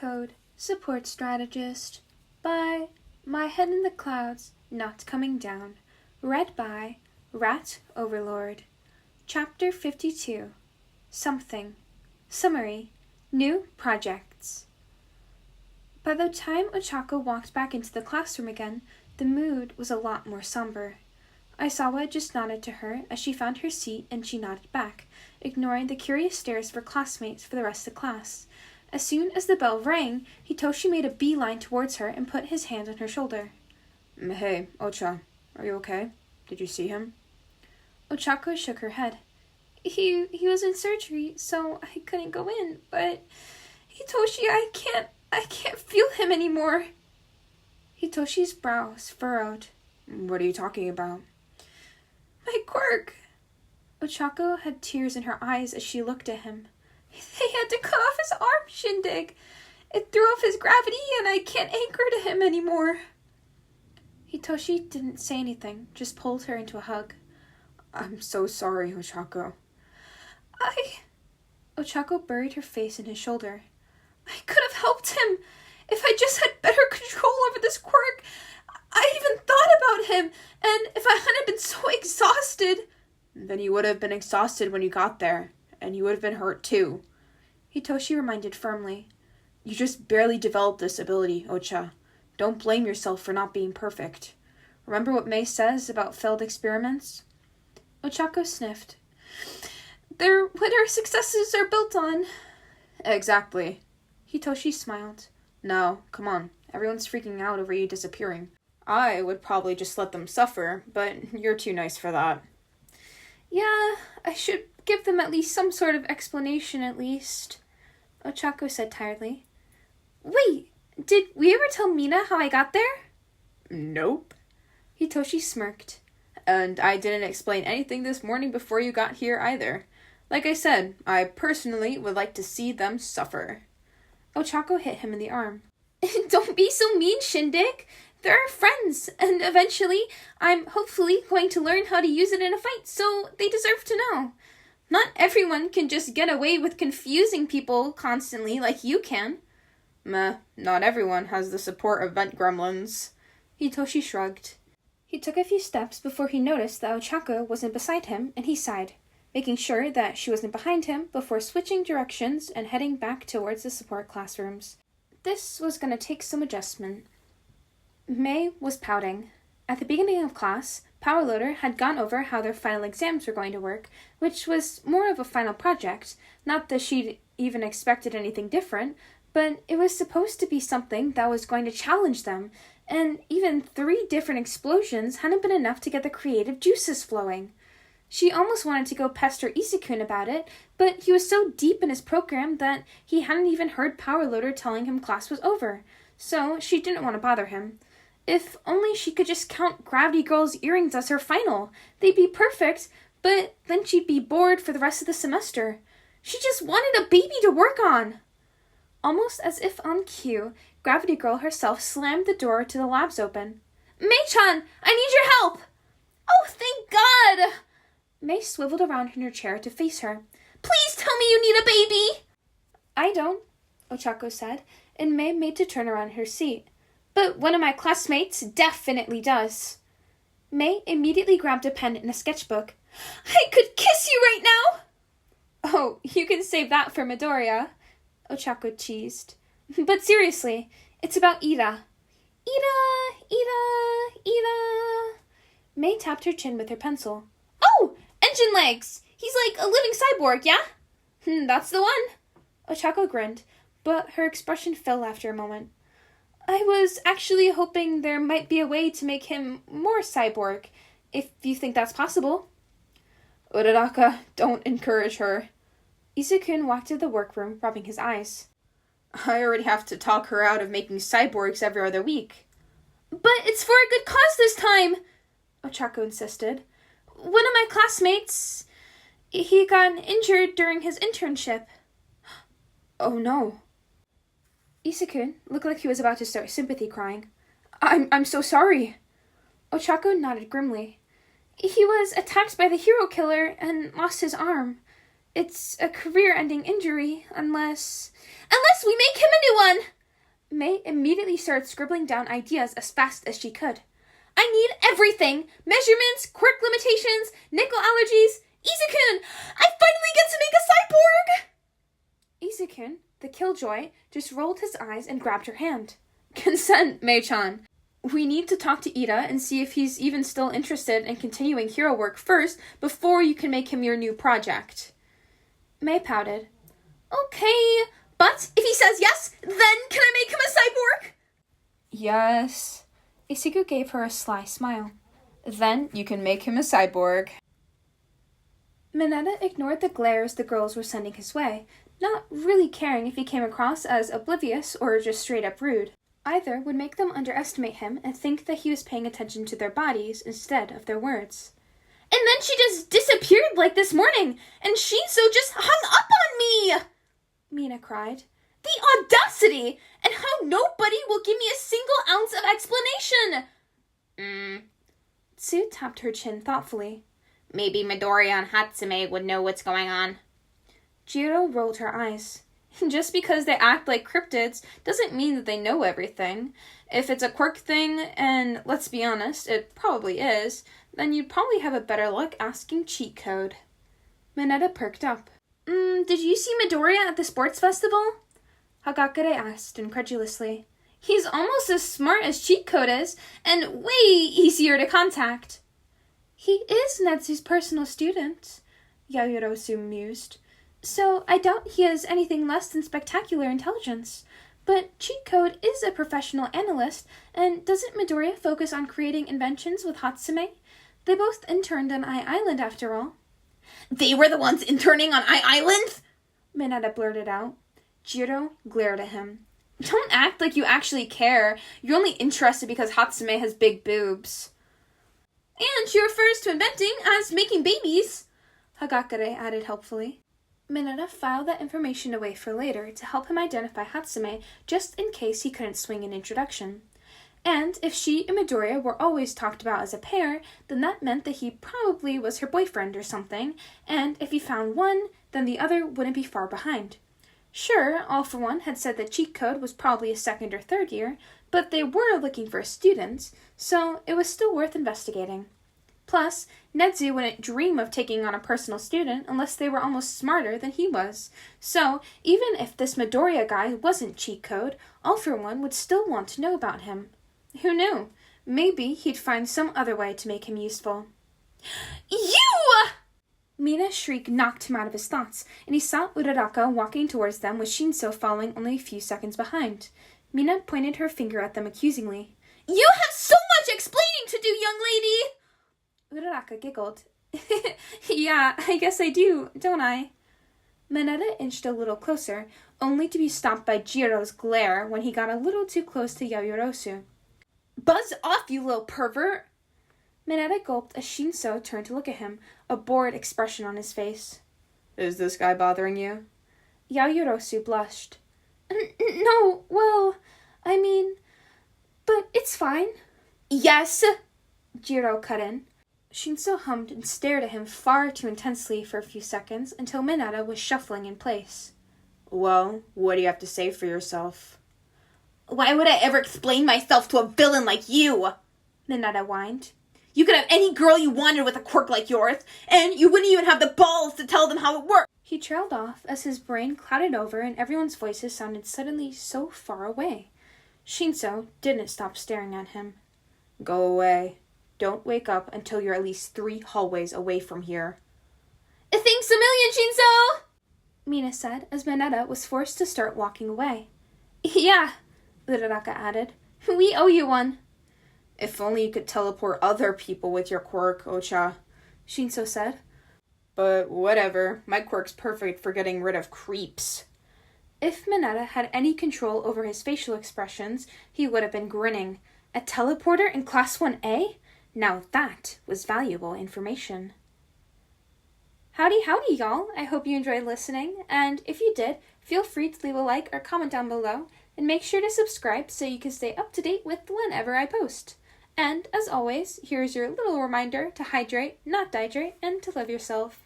Code Support Strategist by My Head in the Clouds Not Coming Down. Read by Rat Overlord. Chapter 52. Something. Summary. New projects. By the time Ochako walked back into the classroom again, the mood was a lot more somber. Aisawa just nodded to her as she found her seat, and she nodded back, ignoring the curious stares of her classmates for the rest of the class. As soon as the bell rang, Hitoshi made a beeline towards her and put his hand on her shoulder. Hey, Ocha, are you okay? Did you see him? Ochako shook her head. He was in surgery, so I couldn't go in, but Hitoshi, I can't feel him anymore. Hitoshi's brows furrowed. What are you talking about? My quirk. Ochako had tears in her eyes as she looked at him. They had to cut off his arm, Shindig. It threw off his gravity, and I can't anchor to him anymore. Hitoshi didn't say anything, just pulled her into a hug. I'm so sorry, Ochako. Ochako buried her face in his shoulder. I could have helped him if I just had better control over this quirk. I even thought about him, and if I hadn't been so exhausted... Then you would have been exhausted when you got there, and you would have been hurt too. Hitoshi reminded firmly. You just barely developed this ability, Ocha. Don't blame yourself for not being perfect. Remember what May says about failed experiments? Ochako sniffed. They're what our successes are built on. Exactly. Hitoshi smiled. No, come on. Everyone's freaking out over you disappearing. I would probably just let them suffer, but you're too nice for that. Yeah, I should give them at least some sort of explanation at least, Ochako said tiredly. Wait, did we ever tell Mina how I got there? Nope. Hitoshi smirked. And I didn't explain anything this morning before you got here either. Like I said, I personally would like to see them suffer. Ochako hit him in the arm. Don't be so mean, Shindig. They're our friends, and eventually I'm hopefully going to learn how to use it in a fight, so they deserve to know. Not everyone can just get away with confusing people constantly like you can. Meh, not everyone has the support of vent gremlins. Hitoshi shrugged. He took a few steps before he noticed that Ochako wasn't beside him, and he sighed, making sure that she wasn't behind him before switching directions and heading back towards the support classrooms. This was going to take some adjustment. May was pouting. At the beginning of class, Powerloader had gone over how their final exams were going to work, which was more of a final project. Not that she'd even expected anything different, but it was supposed to be something that was going to challenge them, and even 3 different explosions hadn't been enough to get the creative juices flowing. She almost wanted to go pester Isakun about it, but he was so deep in his program that he hadn't even heard Powerloader telling him class was over, so she didn't want to bother him. If only she could just count Gravity Girl's earrings as her final. They'd be perfect, but then she'd be bored for the rest of the semester. She just wanted a baby to work on. Almost as if on cue, Gravity Girl herself slammed the door to the labs open. May-chan, I need your help! Oh, thank God! May swiveled around in her chair to face her. Please tell me you need a baby! I don't, Ochako said, and May made to turn around in her seat. But one of my classmates definitely does. May immediately grabbed a pen and a sketchbook. I could kiss you right now! Oh, you can save that for Midoriya, Ochako cheesed. But seriously, it's about Ida. Ida. May tapped her chin with her pencil. Oh, engine legs! He's like a living cyborg, yeah? That's the one. Ochako grinned, but her expression fell after a moment. I was actually hoping there might be a way to make him more cyborg, if you think that's possible. Uraraka, don't encourage her. Isakun walked to the workroom, rubbing his eyes. I already have to talk her out of making cyborgs every other week. But it's for a good cause this time, Ochako insisted. One of my classmates, he got injured during his internship. Oh no. Isakun looked like he was about to start sympathy crying. I'm so sorry. Ochako nodded grimly. He was attacked by the hero killer and lost his arm. It's a career-ending injury, unless we make him a new one! May immediately started scribbling down ideas as fast as she could. I need everything! Measurements, quirk limitations, nickel allergies. Izukun! I finally get to make a cyborg! Izukun, the killjoy, just rolled his eyes and grabbed her hand. Consent, Mei-chan. We need to talk to Ida and see if he's even still interested in continuing hero work first before you can make him your new project. May pouted. Okay, but if he says yes, then can I make him a cyborg? Yes. Ichigo gave her a sly smile. Then you can make him a cyborg. Mineta ignored the glares the girls were sending his way, not really caring if he came across as oblivious or just straight up rude. Either would make them underestimate him and think that he was paying attention to their bodies instead of their words. And then she just disappeared like this morning, and Shinso just hung up on me! Mina cried. The audacity! And how nobody will give me a single ounce of explanation! Tsu tapped her chin thoughtfully. Maybe Midoriya and Hatsume would know what's going on. Jiro rolled her eyes. Just because they act like cryptids doesn't mean that they know everything. If it's a quirk thing, and let's be honest, it probably is, then you'd probably have a better luck asking cheat code. Mineta perked up. Did you see Midoriya at the sports festival? Hagakure asked incredulously. He's almost as smart as cheat code is, and way easier to contact. He is Netsu's personal student, Yaoyorosu mused. So I doubt he has anything less than spectacular intelligence. But cheat code is a professional analyst, and doesn't Midoriya focus on creating inventions with Hatsume? They both interned on Island after all. They were the ones interning on Island? Mineta blurted out. Jiro glared at him. Don't act like you actually care. You're only interested because Hatsume has big boobs. And she refers to inventing as making babies, Hagakure added helpfully. Mineta filed that information away for later to help him identify Hatsume just in case he couldn't swing an introduction. And if she and Midoriya were always talked about as a pair, then that meant that he probably was her boyfriend or something, and if he found one, then the other wouldn't be far behind. Sure, All For One had said that cheat code was probably a second or third year, but they were looking for students, so it was still worth investigating. Plus, Netsu wouldn't dream of taking on a personal student unless they were almost smarter than he was. So, even if this Midoriya guy wasn't cheat code, All For One would still want to know about him. Who knew? Maybe he'd find some other way to make him useful. You! Mina's shriek knocked him out of his thoughts, and he saw Uraraka walking towards them with Shinso following only a few seconds behind. Mina pointed her finger at them accusingly. You have so much explaining to do, young lady! Uraraka giggled. Yeah, I guess I do, don't I? Mineta inched a little closer, only to be stopped by Jiro's glare when he got a little too close to Yaoyorosu. Buzz off, you little pervert! Mineta gulped as Shinso turned to look at him, a bored expression on his face. Is this guy bothering you? Yaoyorosu blushed. No, well, I mean, but it's fine. Yes! Jiro cut in. Shinso hummed and stared at him far too intensely for a few seconds until Mineta was shuffling in place. Well, what do you have to say for yourself? Why would I ever explain myself to a villain like you? Mineta whined. You could have any girl you wanted with a quirk like yours, and you wouldn't even have the balls to tell them how it worked. He trailed off as his brain clouded over and everyone's voices sounded suddenly so far away. Shinso didn't stop staring at him. Go away. Don't wake up until you're at least 3 hallways away from here. Thanks a million, Shinso! Mina said as Mineta was forced to start walking away. Yeah, Uraraka added. We owe you one. If only you could teleport other people with your quirk, Ocha, Shinso said. But whatever, my quirk's perfect for getting rid of creeps. If Mineta had any control over his facial expressions, he would have been grinning. A teleporter in Class 1A? Now that was valuable information. Howdy, y'all. I hope you enjoyed listening, and if you did, feel free to leave a like or comment down below, and make sure to subscribe so you can stay up to date with whenever I post. And, as always, here's your little reminder to hydrate, not dehydrate, and to love yourself.